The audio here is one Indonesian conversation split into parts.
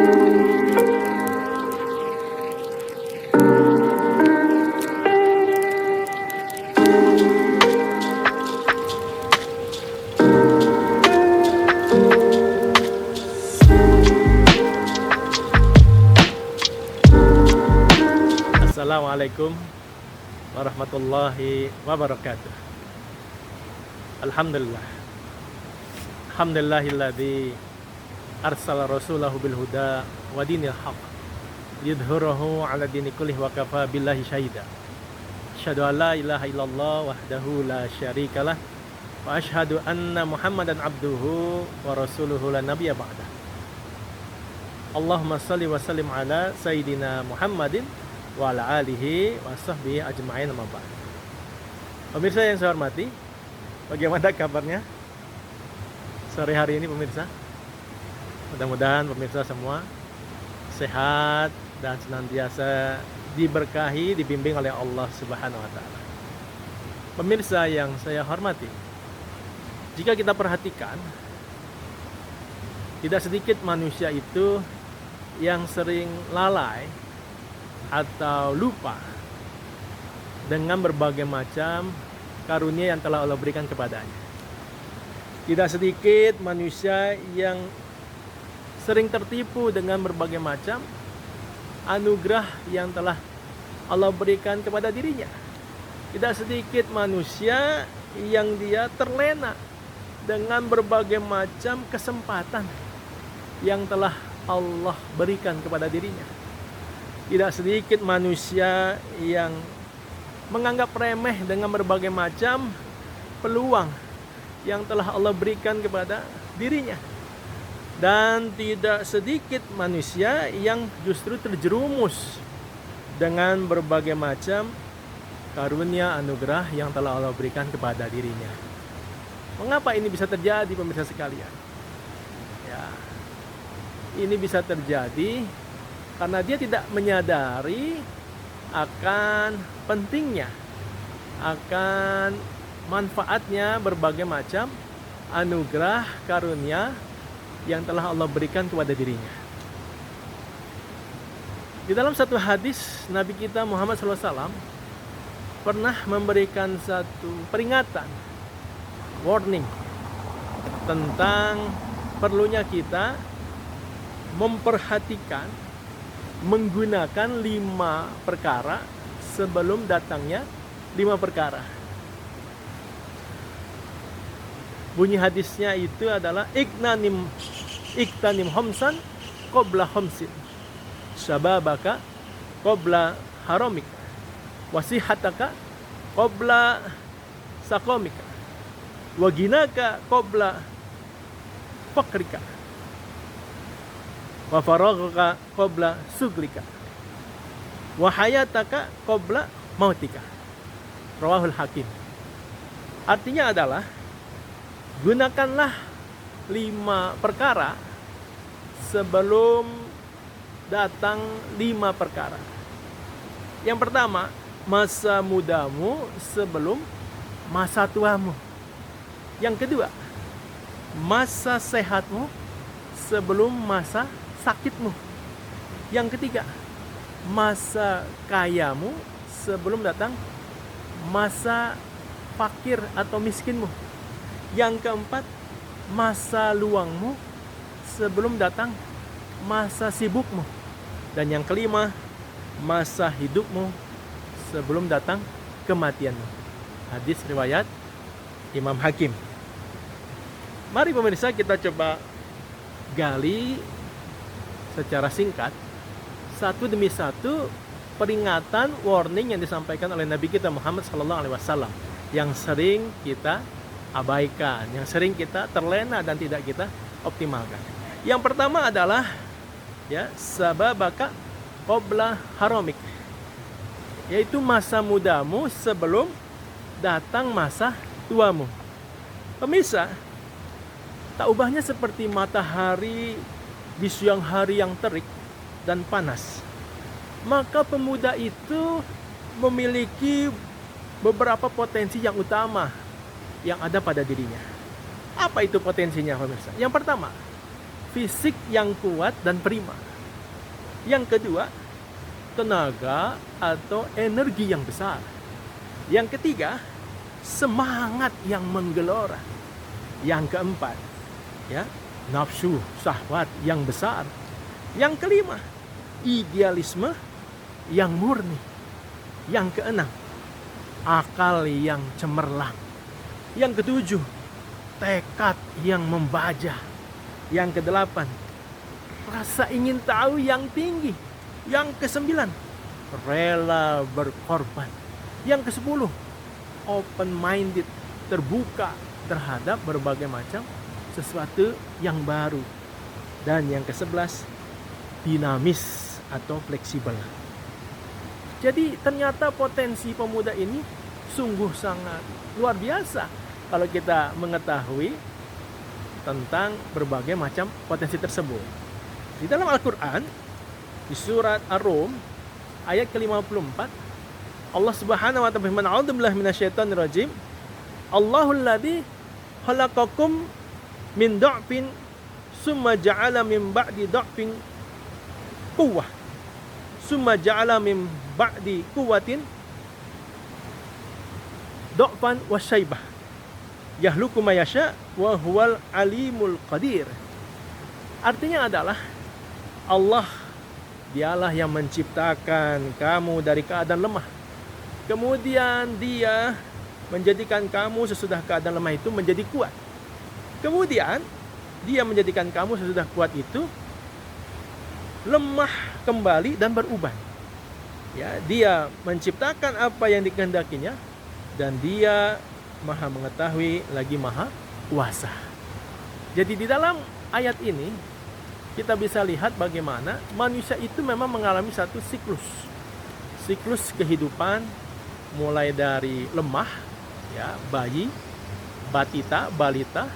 Assalamualaikum warahmatullahi wabarakatuh. Alhamdulillah. Alhamdulillahilladzi arsala rasulahu bil huda wa dinil haq yudhhirahu 'ala dini kullih wa kafa billahi syahida. Asyhadu an la ilaha illallah wahdahu la syarikalah wa asyhadu anna Muhammadan abduhu wa rasuluhu la nabiyya ba'dah. Allahumma shalli wa sallim ala sayyidina Muhammadin wa ala alihi wa sahbihi ajma'in, amma ba'd. Pemirsa yang saya hormati, bagaimana kabarnya sore hari ini pemirsa? Mudah-mudahan pemirsa semua sehat dan senantiasa diberkahi, dibimbing oleh Allah Subhanahu wa taala. Pemirsa yang saya hormati, jika kita perhatikan, tidak sedikit manusia itu yang sering lalai atau lupa dengan berbagai macam karunia yang telah Allah berikan kepadanya. Tidak sedikit manusia yang sering tertipu dengan berbagai macam anugerah yang telah Allah berikan kepada dirinya. Tidak sedikit manusia yang dia terlena dengan berbagai macam kesempatan yang telah Allah berikan kepada dirinya. Tidak sedikit manusia yang menganggap remeh dengan berbagai macam peluang yang telah Allah berikan kepada dirinya. Dan tidak sedikit manusia yang justru terjerumus dengan berbagai macam karunia anugerah yang telah Allah berikan kepada dirinya. Mengapa ini bisa terjadi, pemirsa sekalian? Ya, ini bisa terjadi karena dia tidak menyadari akan pentingnya, akan manfaatnya berbagai macam anugerah karunia yang telah Allah berikan kepada dirinya. Di dalam satu hadis, Nabi kita Muhammad SAW pernah memberikan satu peringatan, warning, tentang perlunya kita memperhatikan, menggunakan 5 perkara sebelum datangnya 5 perkara. Bunyi hadisnya itu adalah iktanim homsan qabla homsin, syababaka qabla haramik, wasihataka qabla sakomika, waginaka qabla fakrika, wa faraghaka qabla suglika, wa hayataka qabla mautika. Rawahul Hakim. Artinya adalah gunakanlah 5 perkara sebelum datang 5 perkara. Yang pertama, masa mudamu sebelum masa tuamu. Yang kedua, masa sehatmu sebelum masa sakitmu. Yang ketiga, masa kayamu sebelum datang masa fakir atau miskinmu. Yang keempat, masa luangmu sebelum datang masa sibukmu. Dan yang kelima, masa hidupmu sebelum datang kematianmu. Hadis riwayat Imam Hakim. Mari pemirsa kita coba gali secara singkat satu demi satu peringatan, warning yang disampaikan oleh Nabi kita Muhammad SAW yang sering kita abaikan, yang sering kita terlena dan tidak kita optimalkan. Yang pertama adalah sababaka qabla haramik, yaitu masa mudamu sebelum datang masa tuamu. Pemirsa, tak ubahnya seperti matahari di siang hari yang terik dan panas, maka pemuda itu memiliki beberapa potensi yang utama yang ada pada dirinya. Apa itu potensinya, pemirsa? Yang pertama, fisik yang kuat dan prima. Yang kedua, tenaga atau energi yang besar. Yang ketiga, semangat yang menggelora. Yang keempat, ya, nafsu syahwat yang besar. Yang kelima, idealisme yang murni. Yang keenam, akal yang cemerlang. Yang ketujuh, tekad yang membaja. Yang kedelapan, rasa ingin tahu yang tinggi. Yang kesembilan, rela berkorban. Yang kesepuluh, open minded, terbuka terhadap berbagai macam sesuatu yang baru. Dan yang kesebelas, dinamis atau fleksibel. Jadi ternyata potensi pemuda ini sungguh sangat luar biasa kalau kita mengetahui tentang berbagai macam potensi tersebut. Di dalam Al-Quran, di surat Ar-Rum ayat ke-54, Allah Subhanahu wa ta'ala berfirman, "A'udzubillahi minasyaitonir rajim. Allahul ladzi khalaqakum min dha'fin summa ja'ala min ba'di dha'fin quwwah. Summa ja'ala min ba'di quwwatin dha'fan wa syaibah. Yahluku ma yasha wa huwal alimul qadir." Artinya adalah Allah, dialah yang menciptakan kamu dari keadaan lemah. Kemudian Dia menjadikan kamu sesudah keadaan lemah itu menjadi kuat. Kemudian Dia menjadikan kamu sesudah kuat itu lemah kembali dan berubah. Ya, Dia menciptakan apa yang dikehendakinya dan Dia Maha mengetahui lagi Maha kuasa. Jadi di dalam ayat ini kita bisa lihat bagaimana manusia itu memang mengalami satu siklus kehidupan, mulai dari lemah, ya, bayi, batita, balita,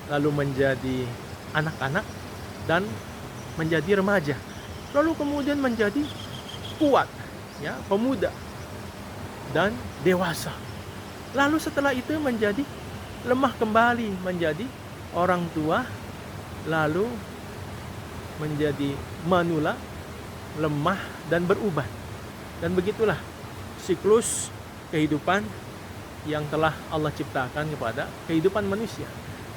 lalu menjadi anak-anak dan menjadi remaja, lalu kemudian menjadi kuat, ya, pemuda dan dewasa. Lalu setelah itu menjadi lemah kembali, menjadi orang tua, lalu menjadi manula, lemah dan berubah. Dan begitulah siklus kehidupan yang telah Allah ciptakan kepada kehidupan manusia.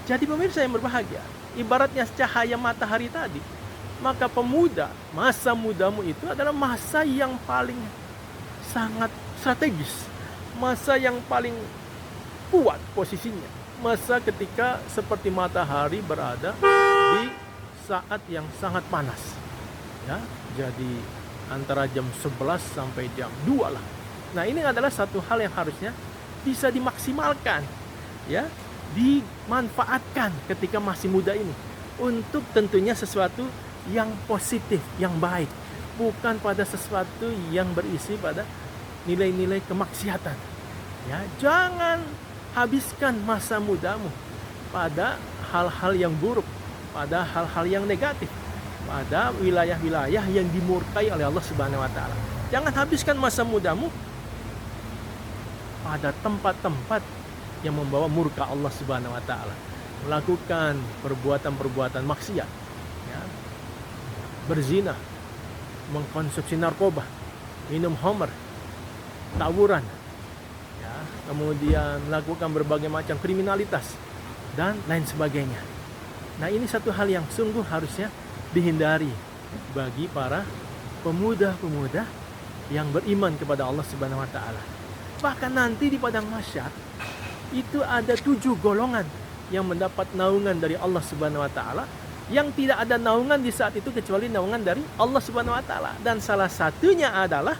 Jadi pemirsa yang berbahagia, ibaratnya cahaya matahari tadi, maka pemuda, masa mudamu itu adalah masa yang paling sangat strategis, masa yang paling kuat posisinya, masa ketika seperti matahari berada di saat yang sangat panas, ya, jadi antara jam 11 sampai jam 2 lah. Nah, ini adalah satu hal yang harusnya bisa dimaksimalkan, ya, dimanfaatkan ketika masih muda ini untuk tentunya sesuatu yang positif, yang baik, bukan pada sesuatu yang berisi pada nilai-nilai kemaksiatan. Ya, jangan habiskan masa mudamu pada hal-hal yang buruk, pada hal-hal yang negatif, pada wilayah-wilayah yang dimurkai oleh Allah Subhanahu wa taala. Jangan habiskan masa mudamu pada tempat-tempat yang membawa murka Allah Subhanahu wa taala, melakukan perbuatan-perbuatan maksiat, ya, berzina, mengkonsumsi narkoba, minum khamr, tawuran, ya, kemudian melakukan berbagai macam kriminalitas dan lain sebagainya. Nah, ini satu hal yang sungguh harusnya dihindari bagi para pemuda-pemuda yang beriman kepada Allah Subhanahu wa taala. Bahkan nanti di padang mahsyar itu ada 7 golongan yang mendapat naungan dari Allah Subhanahu wa taala, yang tidak ada naungan di saat itu kecuali naungan dari Allah Subhanahu wa taala. Dan salah satunya adalah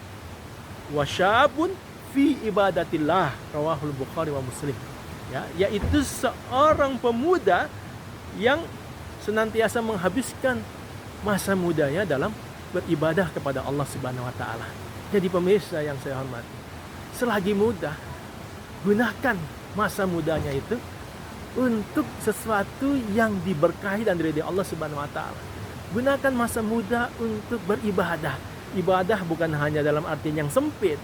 wasyabun fi ibadatillah, rawahul Bukhari wa Muslim. Ya, yaitu seorang pemuda yang senantiasa menghabiskan masa mudanya dalam beribadah kepada Allah Subhanahu wa taala. Jadi pemirsa yang saya hormati, selagi muda, gunakan masa mudanya itu untuk sesuatu yang diberkahi dan diridhai Allah Subhanahu wa taala. Gunakan masa muda untuk beribadah. Ibadah bukan hanya dalam artian yang sempit,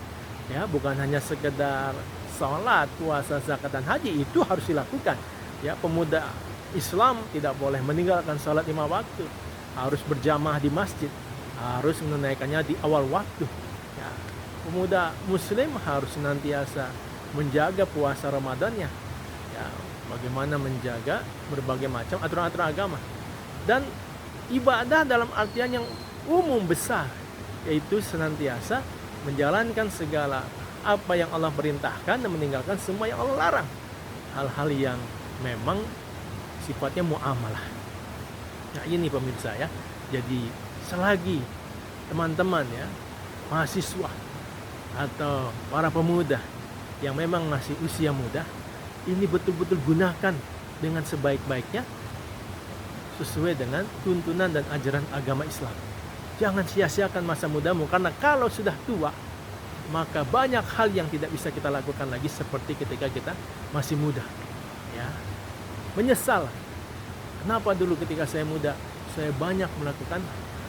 ya, bukan hanya sekedar salat, puasa, zakat dan haji, itu harus dilakukan. Ya, pemuda Islam tidak boleh meninggalkan salat 5 waktu, harus berjamaah di masjid. harus menunaikannya di awal waktu. Ya, pemuda muslim harus senantiasa menjaga puasa Ramadannya. Ya, bagaimana menjaga berbagai macam aturan-aturan agama. Dan ibadah dalam artian yang umum besar, yaitu senantiasa menjalankan segala apa yang Allah perintahkan dan meninggalkan semua yang Allah larang. Hal-hal yang memang sifatnya muamalah. Nah ini pemirsa ya. Jadi selagi teman-teman ya, mahasiswa atau para pemuda yang memang masih usia muda, ini betul-betul gunakan dengan sebaik-baiknya sesuai dengan tuntunan dan ajaran agama Islam. Jangan sia-siakan masa mudamu, karena kalau sudah tua maka banyak hal yang tidak bisa kita lakukan lagi seperti ketika kita masih muda. Ya, menyesal. Kenapa dulu ketika saya muda saya banyak melakukan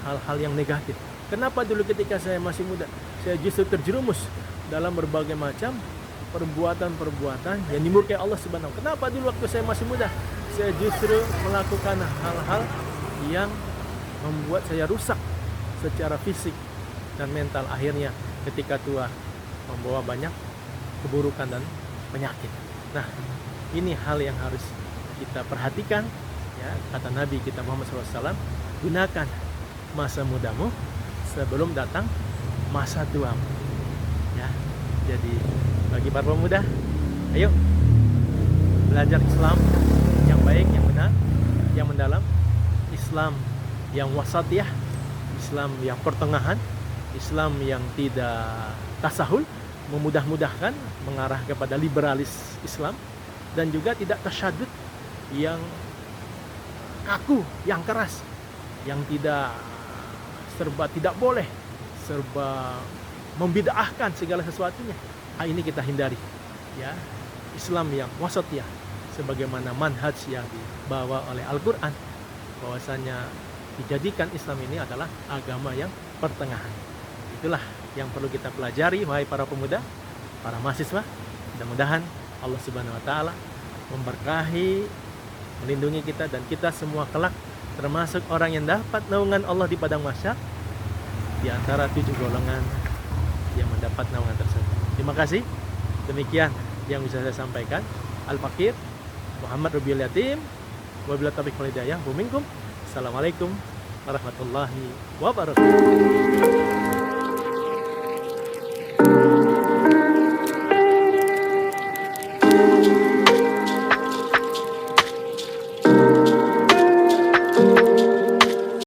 hal-hal yang negatif? Kenapa dulu ketika saya masih muda saya justru terjerumus dalam berbagai macam perbuatan-perbuatan yang dimurkai Allah Subhanahu. Kenapa dulu waktu saya masih muda saya justru melakukan hal-hal yang membuat saya rusak secara fisik dan mental, akhirnya ketika tua membawa banyak keburukan dan penyakit. Nah, ini hal yang harus kita perhatikan ya. Kata Nabi kita Muhammad SAW, gunakan masa mudamu sebelum datang masa tuamu ya. Jadi bagi para pemuda, ayo belajar Islam yang baik, yang benar, yang mendalam, Islam yang wasatiyah, Islam yang pertengahan, Islam yang tidak tasahul, memudah-mudahkan, mengarah kepada liberalis Islam, dan juga tidak tasyadud yang kaku, yang keras, yang tidak serba tidak boleh, serba membid'ahkan segala sesuatunya. Ini kita hindari ya. Islam yang wasatiyah sebagaimana manhaj yang dibawa oleh Al-Qur'an, bahwasanya dijadikan Islam ini adalah agama yang pertengahan. Itulah yang perlu kita pelajari, wahai para pemuda, para mahasiswa. Mudah-mudahan Allah Subhanahu wa taala memberkahi, melindungi kita, dan kita semua kelak termasuk orang yang dapat naungan Allah di padang mahsyar, di antara 7 golongan yang mendapat naungan tersebut. Terima kasih. Demikian yang bisa saya sampaikan. Al-Fakir Muhammad Rubiul Yatim, wabillahi taufiq wal hidayah. Assalamualaikum warahmatullahi wabarakatuh.